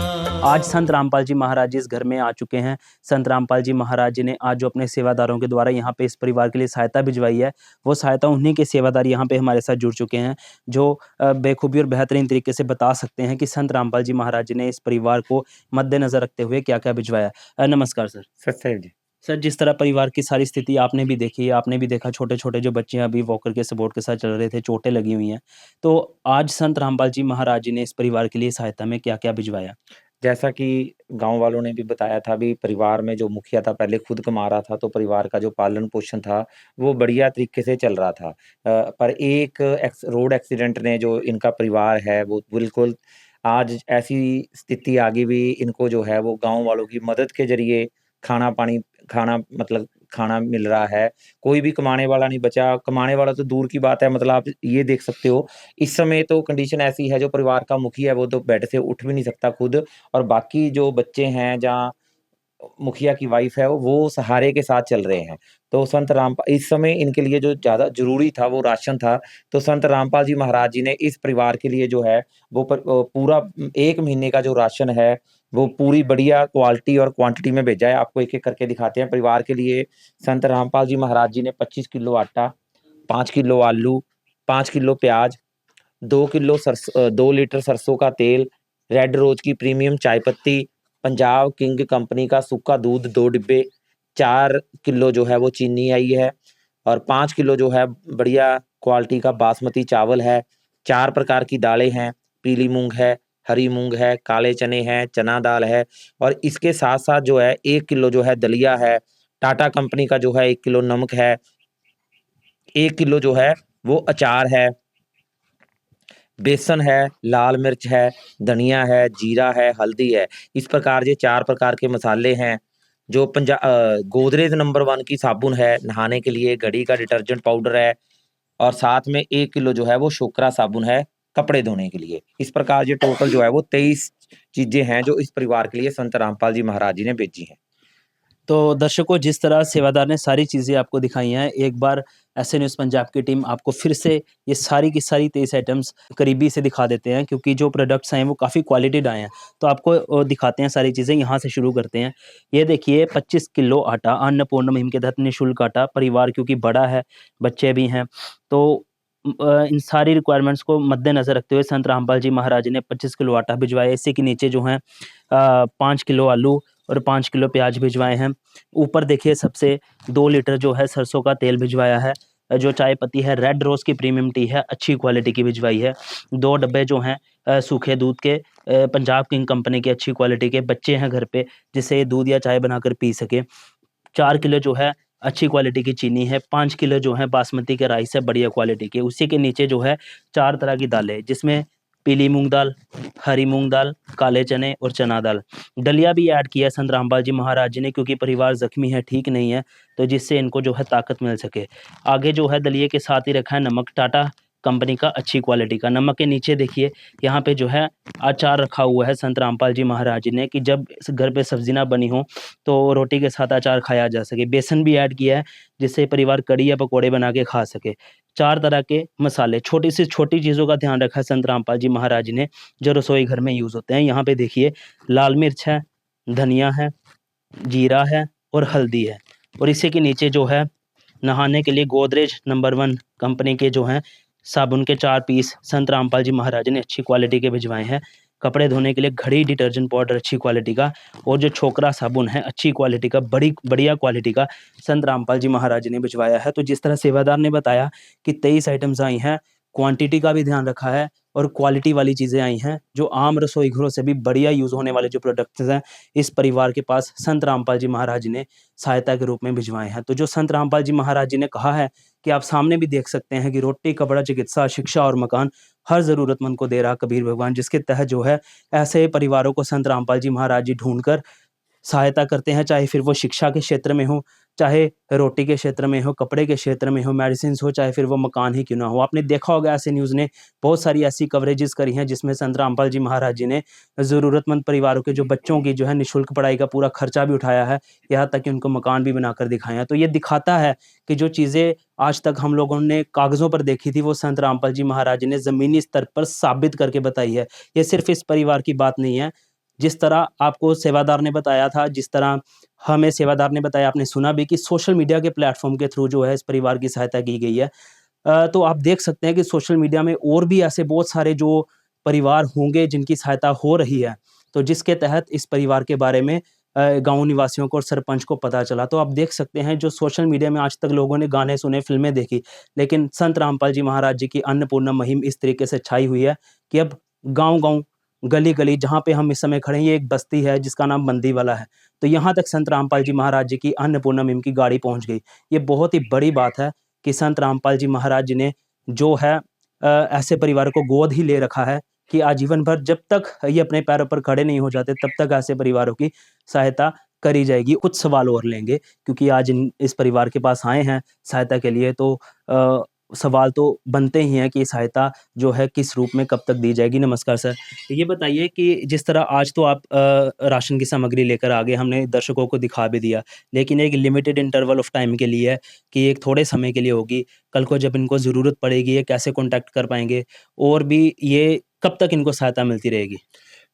आज संत रामपाल जी महाराज जी इस घर में आ चुके हैं। संत रामपाल जी महाराज जी ने आज जो अपने सेवादारों के द्वारा यहाँ पे इस परिवार के लिए सहायता भिजवाई है, वो सहायता उन्हीं के सेवादार यहाँ पे हमारे साथ जुड़ चुके हैं, जो बेखूबी और बेहतरीन तरीके से बता सकते हैं कि संत रामपाल जी महाराज जी ने इस परिवार को मद्देनजर रखते हुए क्या क्या भिजवाया। नमस्कार सर। सत्य जी। सर, जिस तरह परिवार की सारी स्थिति आपने भी देखी है, आपने भी देखा छोटे छोटे जो बच्चे हैं अभी वॉकर के सपोर्ट के साथ चल रहे थे, चोटें लगी हुई हैं, तो आज संत रामपाल जी महाराज जी ने इस परिवार के लिए सहायता में क्या क्या भिजवाया? जैसा कि गांव वालों ने भी बताया था, भी परिवार में जो मुखिया था पहले खुद कमा रहा था, तो परिवार का जो पालन पोषण था वो बढ़िया तरीके से चल रहा था। पर एक रोड एक्सीडेंट ने जो इनका परिवार है वो बिल्कुल आज ऐसी स्थिति आ गई, भी इनको जो है वो गांव वालों की मदद के जरिए खाना मिल रहा है। कोई भी कमाने वाला नहीं बचा, कमाने वाला तो दूर की बात है, मतलब आप ये देख सकते हो इस समय तो कंडीशन ऐसी है, जो परिवार का मुखिया है वो तो बेड से उठ भी नहीं सकता खुद, और बाकी जो बच्चे हैं जहाँ मुखिया की वाइफ है वो सहारे के साथ चल रहे हैं। तो संत रामपाल इस समय इनके लिए जो ज़्यादा ज़रूरी था वो राशन था, तो संत रामपाल जी महाराज जी ने इस परिवार के लिए जो है वो पूरा 1 महीने का जो राशन है वो पूरी बढ़िया क्वालिटी और क्वांटिटी में भेजा है। आपको एक-एक करके दिखाते हैं। परिवार के लिए संत रामपाल जी महाराज जी ने 25 किलो आटा, 5 किलो आलू, 5 किलो प्याज, 2 लीटर सरसों का तेल, रेड रोज की प्रीमियम चाय पत्ती, पंजाब किंग कंपनी का सूखा दूध 2 डिब्बे, 4 किलो जो है वो चीनी आई है, और 5 किलो जो है बढ़िया क्वालिटी का बासमती चावल है। 4 प्रकार की दालें हैं, पीली मूंग है, हरी मूंग है, काले चने हैं, चना दाल है, और इसके साथ साथ जो है 1 किलो जो है दलिया है, टाटा कंपनी का जो है 1 किलो नमक है, 1 किलो जो है वो अचार है, बेसन है, लाल मिर्च है, धनिया है, जीरा है, हल्दी है। इस प्रकार ये 4 प्रकार के मसाले हैं। जो गोदरेज नंबर 1 की साबुन है नहाने के लिए, घड़ी का डिटर्जेंट पाउडर है, और साथ में 1 किलो जो है वो शोकरा साबुन है कपड़े धोने के लिए। इस प्रकार ये टोटल जो है वो 23 चीजें हैं जो इस परिवार के लिए संत रामपाल जी महाराज जी ने भेजी हैं। तो दर्शकों, जिस तरह सेवादार ने सारी चीज़ें आपको दिखाई हैं, एक बार ऐसे न्यूज़ पंजाब की टीम आपको फिर से ये सारी की सारी 23 आइटम्स करीबी से दिखा देते हैं, क्योंकि जो प्रोडक्ट्स हैं वो काफ़ी क्वालिटीड आए हैं। तो आपको दिखाते हैं सारी चीज़ें, यहाँ से शुरू करते हैं। ये देखिए 25 किलो आटा, अन्नपूर्णा मुहिम के तहत निःशुल्क आटा। परिवार क्योंकि बड़ा है, बच्चे भी हैं, तो इन सारी रिक्वायरमेंट्स को मद्देनज़र रखते हुए संत रामपाल जी महाराज ने 25 किलो आटा भिजवाया। इसी के नीचे जो हैं 5 किलो आलू और 5 किलो प्याज भिजवाए हैं। ऊपर देखिए सबसे 2 लीटर जो है सरसों का तेल भिजवाया है। जो चाय पत्ती है रेड रोज की प्रीमियम टी है, अच्छी क्वालिटी की भिजवाई है। 2 डब्बे जो हैं सूखे दूध के पंजाब किंग कंपनी के अच्छी क्वालिटी के, बच्चे हैं घर पे जिससे ये दूध या चाय बनाकर पी सके। 4 किलो जो है अच्छी क्वालिटी की चीनी है, 5 किलो जो है बासमती के राइस है बढ़िया क्वालिटी के। उसी के नीचे जो है 4 तरह की दालें, जिसमें पीली मूंग दाल, हरी मूंग दाल, काले चने और चना दाल। दलिया भी ऐड किया है संत रामपाल जी महाराज जी ने, क्योंकि परिवार जख्मी है, ठीक नहीं है, तो जिससे इनको जो है ताकत मिल सके। आगे जो है दलिये के साथ ही रखा है नमक, टाटा कंपनी का अच्छी क्वालिटी का। नमक के नीचे देखिए यहाँ पे जो है अचार रखा हुआ है संत रामपाल जी महाराज जी ने, कि जब घर पे सब्जी ना बनी हो तो रोटी के साथ अचार खाया जा सके। बेसन भी ऐड किया है जिससे परिवार कड़ी या पकौड़े बना के खा सके। 4 तरह के मसाले, छोटी से छोटी चीज़ों का ध्यान रखा है संत रामपाल जी महाराज जी ने, जो रसोई घर में यूज़ होते हैं। यहाँ पे देखिए लाल मिर्च है, धनिया है, जीरा है और हल्दी है। और इसी के नीचे जो है नहाने के लिए गोदरेज नंबर 1 कंपनी के जो हैं साबुन के 4 पीस संत रामपाल जी महाराज ने अच्छी क्वालिटी के भिजवाए हैं। कपड़े धोने के लिए घड़ी डिटर्जेंट पाउडर अच्छी क्वालिटी का, और जो छोकरा साबुन है अच्छी क्वालिटी का, बढ़िया क्वालिटी का संत रामपाल जी महाराज ने भिजवाया है। तो जिस तरह सेवादार ने बताया कि 23 आइटम्स आई हैं, क्वांटिटी का भी ध्यान रखा है और क्वालिटी वाली चीज़ें आई हैं, जो आम रसोई घरों से भी बढ़िया यूज़ होने वाले जो प्रोडक्ट्स हैं इस परिवार के पास संत रामपाल जी महाराज ने सहायता के रूप में भिजवाए हैं। तो जो संत रामपाल जी महाराज जी ने कहा है कि आप सामने भी देख सकते हैं कि रोटी, कपड़ा, चिकित्सा, शिक्षा और मकान हर ज़रूरतमंद को दे रहा कबीर भगवान, जिसके तहत जो है ऐसे परिवारों को संत रामपाल जी महाराज जी ढूंढकर सहायता करते हैं, चाहे फिर वो शिक्षा के क्षेत्र में हो, चाहे रोटी के क्षेत्र में हो, कपड़े के क्षेत्र में हो, मेडिसिन हो, चाहे फिर वो मकान ही क्यों ना हो। आपने देखा होगा ऐसे न्यूज़ ने बहुत सारी ऐसी कवरेजेस करी हैं जिसमें संत रामपाल जी महाराज जी ने ज़रूरतमंद परिवारों के जो बच्चों की जो है निःशुल्क पढ़ाई का पूरा खर्चा भी उठाया है, यहाँ तक कि उनको मकान भी बनाकर दिखाए हैं। तो ये दिखाता है कि जो चीज़ें आज तक हम लोगों ने कागज़ों पर देखी थी, वो संत रामपाल जी महाराज जी ने ज़मीनी स्तर पर साबित करके बताई है। ये सिर्फ इस परिवार की बात नहीं है, जिस तरह आपको सेवादार ने बताया था, जिस तरह हमें सेवादार ने बताया, आपने सुना भी कि सोशल मीडिया के प्लेटफॉर्म के थ्रू जो है इस परिवार की सहायता की गई है। तो आप देख सकते हैं कि सोशल मीडिया में और भी ऐसे बहुत सारे जो परिवार होंगे जिनकी सहायता हो रही है, तो जिसके तहत इस परिवार के बारे में गाँव निवासियों को और सरपंच को पता चला। तो आप देख सकते हैं जो सोशल मीडिया में आज तक लोगों ने गाने सुने, फिल्में देखी, लेकिन संत रामपाल जी महाराज जी की अन्नपूर्णा मुहिम इस तरीके से छाई हुई है कि अब गाँव-गाँव, गली-गली, जहाँ पे हम इस समय खड़े हैं, ये एक बस्ती है जिसका नाम बंदीवाला है। तो यहाँ तक संत रामपाल जी महाराज जी की अन्नपूर्णा मुहिम की गाड़ी पहुँच गई। ये बहुत ही बड़ी बात है कि संत रामपाल जी महाराज जी ने जो है ऐसे परिवार को गोद ही ले रखा है कि आजीवन भर जब तक ये अपने पैरों पर खड़े नहीं हो जाते, तब तक ऐसे परिवारों की सहायता करी जाएगी। कुछ सवाल और लेंगे क्योंकि आज इस परिवार के पास आए हैं सहायता के लिए, तो सवाल तो बनते ही हैं कि सहायता जो है किस रूप में कब तक दी जाएगी। नमस्कार सर, ये बताइए कि जिस तरह आज तो आप राशन की सामग्री लेकर आ गए, हमने दर्शकों को दिखा भी दिया, लेकिन एक लिमिटेड इंटरवल ऑफ टाइम के लिए है कि एक थोड़े समय के लिए होगी। कल को जब इनको ज़रूरत पड़ेगी ये कैसे कॉन्टैक्ट कर पाएंगे, और भी ये कब तक इनको सहायता मिलती रहेगी?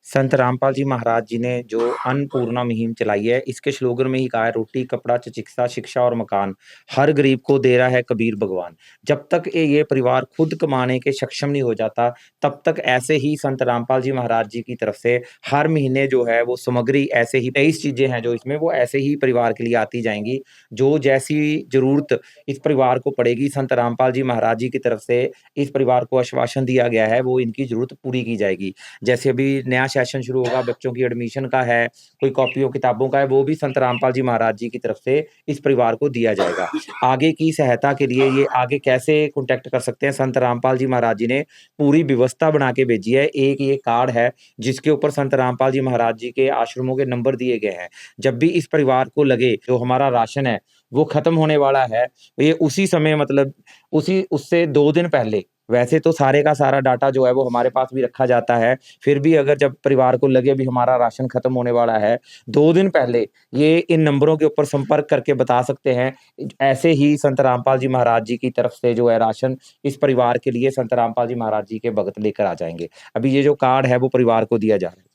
संत रामपाल जी महाराज जी ने जो अन्नपूर्णा मुहिम चलाई है, इसके स्लोगन में ही कहा है, रोटी, कपड़ा, चिकित्सा, शिक्षा और मकान हर गरीब को दे रहा है कबीर भगवान। जब तक ये परिवार खुद कमाने के सक्षम नहीं हो जाता, तब तक ऐसे ही संत रामपाल जी महाराज जी की तरफ से हर महीने जो है वो सामग्री, ऐसे ही 23 चीजें हैं जो इसमें, वो ऐसे ही परिवार के लिए आती जाएंगी। जो जैसी जरूरत इस परिवार को पड़ेगी, संत रामपाल जी महाराज जी की तरफ से इस परिवार को आश्वासन दिया गया है, वो इनकी जरूरत पूरी की जाएगी। जैसे अभी नया सेशन शुरू होगा, बच्चों की एडमिशन का है, कोई कॉपियों किताबों का है, वो भी संत रामपाल जी महाराज जी की तरफ से इस परिवार को दिया जाएगा। आगे की सहायता के लिए ये आगे कैसे कॉन्टैक्ट कर सकते हैं, संत रामपाल जी महाराज जी ने पूरी व्यवस्था बना के भेजी है। एक ये कार्ड है जिसके ऊपर संत रामपाल जी महाराज जी के आश्रमों के नंबर दिए गए हैं। जब भी इस परिवार को लगे जो हमारा राशन है वो खत्म होने वाला है, ये उसी समय, मतलब उससे 2 दिन पहले, वैसे तो सारे का सारा डाटा जो है वो हमारे पास भी रखा जाता है, फिर भी अगर जब परिवार को लगे भी हमारा राशन खत्म होने वाला है, 2 दिन पहले ये इन नंबरों के ऊपर संपर्क करके बता सकते हैं। ऐसे ही संत रामपाल जी महाराज जी की तरफ से जो है राशन इस परिवार के लिए संत रामपाल जी महाराज जी के भगत लेकर आ जाएंगे। अभी ये जो कार्ड है वो परिवार को दिया जा रहा है।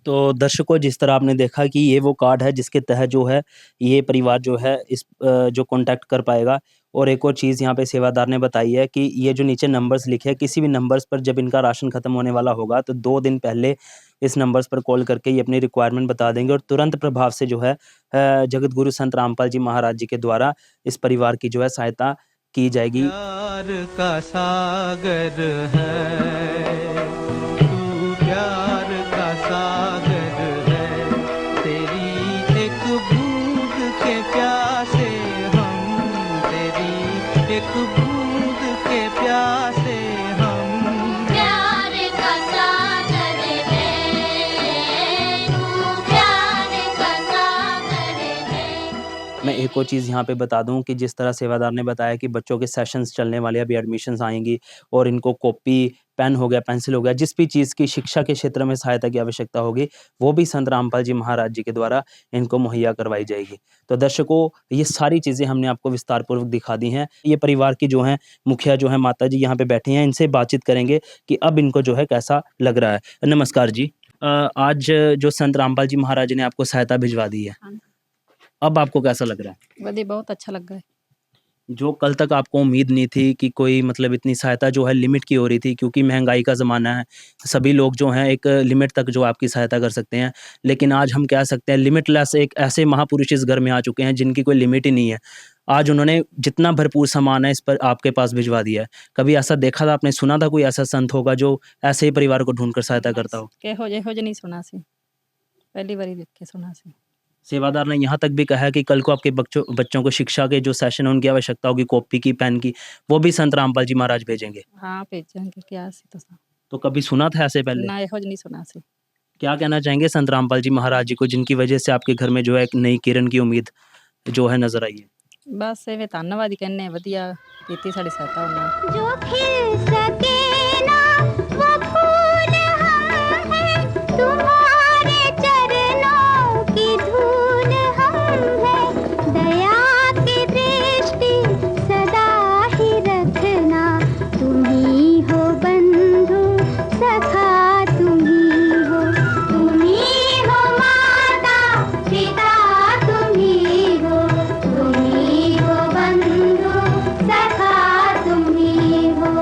तो दर्शकों, जिस तरह आपने देखा कि ये वो कार्ड है जिसके तहत जो है ये परिवार जो है इस जो कॉन्टैक्ट कर पाएगा, और एक और चीज़ यहाँ पे सेवादार ने बताई है कि ये जो नीचे नंबर्स लिखे हैं, किसी भी नंबर्स पर जब इनका राशन ख़त्म होने वाला होगा तो 2 दिन पहले इस नंबर्स पर कॉल करके ये अपनी रिक्वायरमेंट बता देंगे और तुरंत प्रभाव से जो है जगत गुरु संत रामपाल जी महाराज जी के द्वारा इस परिवार की जो है सहायता की जाएगी। प्यार का सागर है, तू प्यार का सागर है, तेरी एक बूंद के प्यासे हम, तेरी एक बूंद के प्यासे हम। प्यार का सागर है, तू प्यार का सागर है। मैं एक और चीज़ यहाँ पे बता दूं कि जिस तरह सेवादार ने बताया कि बच्चों के सेशंस चलने वाले, अभी एडमिशन्स आएंगी और इनको कॉपी, पेन हो गया, पेंसिल हो गया, जिस भी चीज़ की शिक्षा के क्षेत्र में सहायता की आवश्यकता होगी वो भी संत रामपाल जी महाराज जी के द्वारा इनको मुहैया करवाई जाएगी। तो दर्शकों, ये सारी चीज़ें हमने आपको विस्तार पूर्वक दिखा दी हैं। ये परिवार की जो है मुखिया जो है माता जी यहाँ पे बैठी हैं, इनसे बातचीत करेंगे कि अब इनको जो है कैसा लग रहा है। नमस्कार जी। आज जो संत रामपाल जी महाराज ने आपको सहायता भिजवा दी है, हाँ। अब आपको कैसा लग रहा है? वधी बहुत अच्छा लग रहा है। जो कल तक आपको उम्मीद नहीं थी कि कोई मतलब इतनी सहायता जो है लिमिट की हो रही थी, क्योंकि महंगाई का ज़माना है, सभी लोग जो हैं एक लिमिट तक जो आपकी सहायता कर सकते हैं, लेकिन आज हम कह सकते हैं लिमिटलेस एक ऐसे महापुरुष इस घर में आ चुके हैं जिनकी कोई लिमिट ही नहीं है। आज उन्होंने जितना भरपूर सामान है इस पर आपके पास भिजवा दिया है। कभी ऐसा देखा था, आपने सुना था कोई ऐसा संत होगा जो ऐसे ही परिवार को ढूंढकर सहायता करता हो? के हो जे नहीं सुना सी, पहली बारी देख के सुना सी। सेवादार ने यहाँ तक भी कहा है कि कल को आपके बच्चों को शिक्षा के जो सेशन उनकी आवश्यकता होगी, कॉपी की, पेन की, वो भी संत रामपाल जी महाराज भेजेंगे। हाँ भेजेंगे, क्या सी तो सा। तो कभी सुना था ऐसे पहले? ना यहो नहीं सुना सी। क्या कहना चाहेंगे संत रामपाल जी महाराज जी को, जिनकी वजह से आपके घर में जो है एक नई किरण की उम्मीद जो है नजर आई है? बस एवे धन्यवाद ही कहने, वधिया कीती साडी सहायता उन्होंने। जो खिल सके ना वो फूल हम हैं, तुम्हारे चरणों की धूल हम हैं, दया की दृष्टि सदा ही रखना, तुम ही हो बंधु सखा, तुम ही हो माता पिता, तुम ही हो बंधु सखा, तुम ही हो।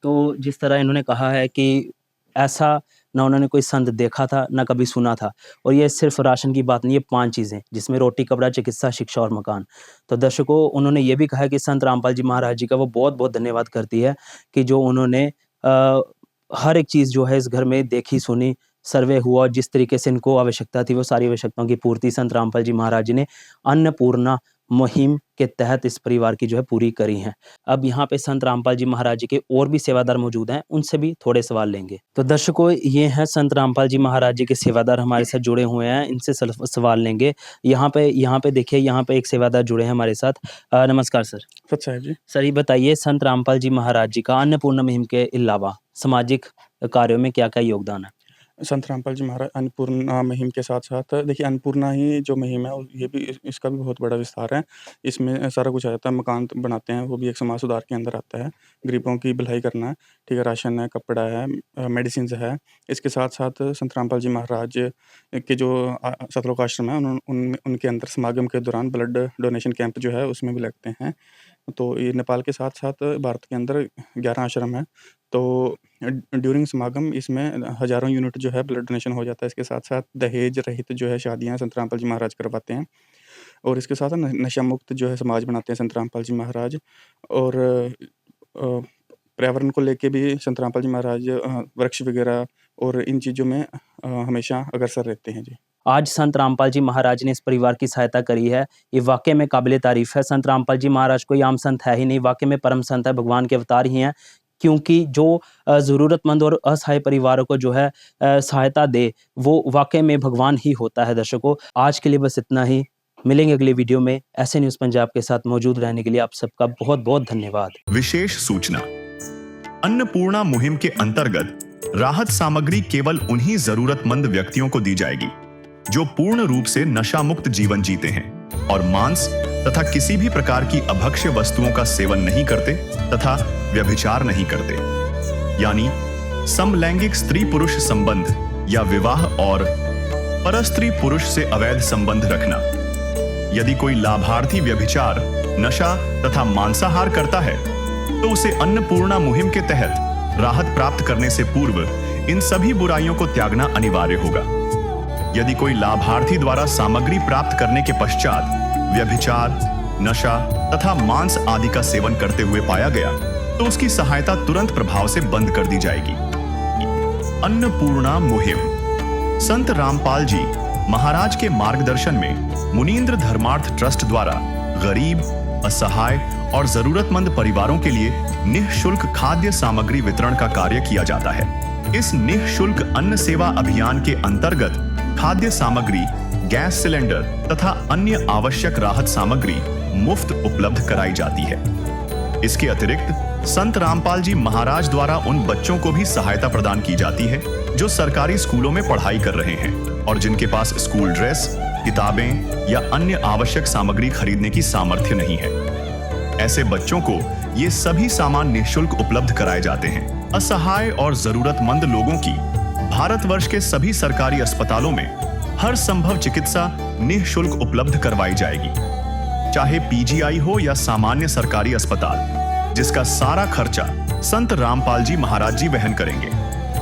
तो जिस तरह इन्होंने कहा है कि ऐसा ना उन्होंने कोई संत देखा था ना कभी सुना था, और ये सिर्फ राशन की बात नहीं, ये 5 चीज़ें जिसमें रोटी, कपड़ा, चिकित्सा, शिक्षा और मकान। तो दर्शकों, उन्होंने ये भी कहा कि संत रामपाल जी महाराज जी का वो बहुत बहुत धन्यवाद करती है कि जो उन्होंने हर एक चीज़ जो है इस घर में देखी, सुनी, सर्वे हुआ, जिस तरीके से इनको आवश्यकता थी वो सारी आवश्यकताओं की पूर्ति संत रामपाल जी महाराज जी ने अन्नपूर्णा मुहिम के तहत इस परिवार की जो है पूरी करी है। अब यहाँ पे संत रामपाल जी महाराज जी के और भी सेवादार मौजूद हैं, उनसे भी थोड़े सवाल लेंगे। तो दर्शकों, ये हैं संत रामपाल जी महाराज जी के सेवादार हमारे साथ जुड़े हुए हैं, इनसे सवाल लेंगे। यहाँ पे देखिए, यहाँ पे एक सेवादार जुड़े हैं हमारे साथ। नमस्कार सर। साहब जी। सर ये बताइए, संत रामपाल जी महाराज जी का अन्नपूर्णा मुहिम के अलावा सामाजिक कार्यों में क्या क्या योगदान है? संत रामपाल जी महाराज अन्नपूर्णा मुहिम के साथ-साथ देखिए अन्नपूर्णा ही जो मुहिम है ये भी इसका भी बहुत बड़ा विस्तार है। इसमें सारा कुछ आ जाता है, मकान बनाते हैं, वो भी एक समाज सुधार के अंदर आता है। गरीबों की भलाई करना है, ठीक है, राशन है, कपड़ा है, मेडिसिन्स है। इसके साथ-साथ संत रामपाल जी महाराज के जो सतलोक आश्रम है उनके अंदर समागम के दौरान ब्लड डोनेशन कैंप जो है उसमें भी लगते हैं। तो ये नेपाल के साथ-साथ भारत के अंदर 11 आश्रम हैं। तो ड्यूरिंग समागम इसमें हज़ारों यूनिट जो है ब्लड डोनेशन हो जाता है। इसके साथ-साथ दहेज रहित जो है शादियाँ संत रामपाल जी महाराज करवाते हैं, और इसके साथ नशा मुक्त जो है समाज बनाते हैं संत रामपाल जी महाराज। और पर्यावरण को लेके भी संत रामपाल जी महाराज वृक्ष वगैरह और इन चीज़ों में हमेशा अग्रसर रहते हैं जी। आज संत रामपाल जी महाराज ने इस परिवार की सहायता करी है, ये वाकई में काबिले तारीफ है। संत रामपाल जी महाराज कोई आम संत है ही नहीं, वाकई में परम संत है, भगवान के अवतार ही हैं, क्योंकि जो ज़रूरतमंद और असहाय परिवारों को जो है सहायता दे, वो वाकई में भगवान ही होता है। दर्शकों, आज के लिए बस इतना ही, मिलेंगे अगली वीडियो में। ऐसे न्यूज़ पंजाब के साथ मौजूद रहने के लिए आप सबका बहुत बहुत धन्यवाद। विशेष सूचना, अन्नपूर्णा मुहिम के अंतर्गत राहत सामग्री केवल उन्हीं जरूरतमंद व्यक्तियों को दी जाएगी जो पूर्ण रूप से नशा मुक्त जीवन जीते हैं और मांस तथा किसी भी प्रकार की अभक्ष्य वस्तुओं का सेवन नहीं करते तथा व्यभिचार नहीं करते, यानी समलैंगिक स्त्री पुरुष संबंध या विवाह और परस्त्री पुरुष से अवैध संबंध रखना। यदि कोई लाभार्थी व्यभिचार नशा तथा मांसाहार करता है तो उसे अन्नपूर्णा मुहिम के तहत राहत प्राप्त करने से पूर्व इन सभी बुराइयों को त्यागना अनिवार्य होगा। यदि कोई लाभार्थी द्वारा सामग्री प्राप्त करने के पश्चात व्यभिचार, नशा तथा मांस आदि का सेवन करते हुए पाया गया तो उसकी सहायता तुरंत प्रभाव से बंद कर दी जाएगी। अन्नपूर्णा मुहिम। संत रामपाल जी महाराज के मार्गदर्शन में मुनींद्र धर्मार्थ ट्रस्ट द्वारा गरीब, असहाय और जरूरतमंद परिवारों के लिए निःशुल्क खाद्य सामग्री वितरण का कार्य किया जाता है। इस निःशुल्क अन्न सेवा अभियान के अंतर्गत खाद्य सामग्री, गैस सिलेंडर तथा अन्य आवश्यक राहत सामग्री मुफ्त उपलब्ध कराई जाती है। इसके अतिरिक्त संत रामपाल जी महाराज द्वारा उन बच्चों को भी सहायता प्रदान की जाती है जो सरकारी स्कूलों में पढ़ाई कर रहे हैं और जिनके पास स्कूल ड्रेस, किताबें या अन्य आवश्यक सामग्री खरीदने की सामर्थ्य नहीं है। ऐसे बच्चों को ये सभी सामान निःशुल्क उपलब्ध कराए जाते हैं। असहाय और जरूरतमंद लोगों की भारतवर्ष के सभी सरकारी अस्पतालों में हर संभव चिकित्सा निःशुल्क उपलब्ध करवाई जाएगी, चाहे पीजीआई हो या सामान्य सरकारी अस्पताल, जिसका सारा खर्चा संत रामपाल जी महाराज जी वहन करेंगे।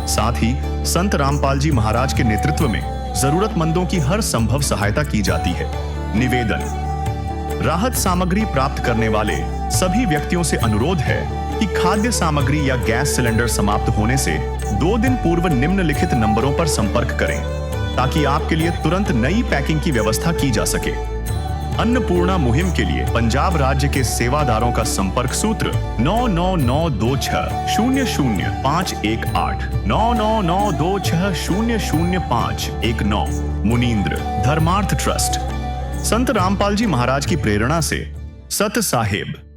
साथ ही संत रामपाल जी महाराज के नेतृत्व में जरूरतमंदों की हर संभव सहायता की जाती है। निवेदन। राहत सामग्री प्राप्त करने वाले सभी व्यक्तियों से अनुरोध है कि खाद्य सामग्री या गैस सिलेंडर समाप्त होने से 2 दिन पूर्व निम्नलिखित नंबरों पर संपर्क करें ताकि आपके लिए तुरंत नई पैकिंग की व्यवस्था की जा सके। अन्नपूर्णा मुहिम के लिए पंजाब राज्य के सेवादारों का संपर्क सूत्र 9992600518 9992600519। मुनींद्र धर्मार्थ ट्रस्ट। संत रामपाल जी महाराज की प्रेरणा से सत साहिब।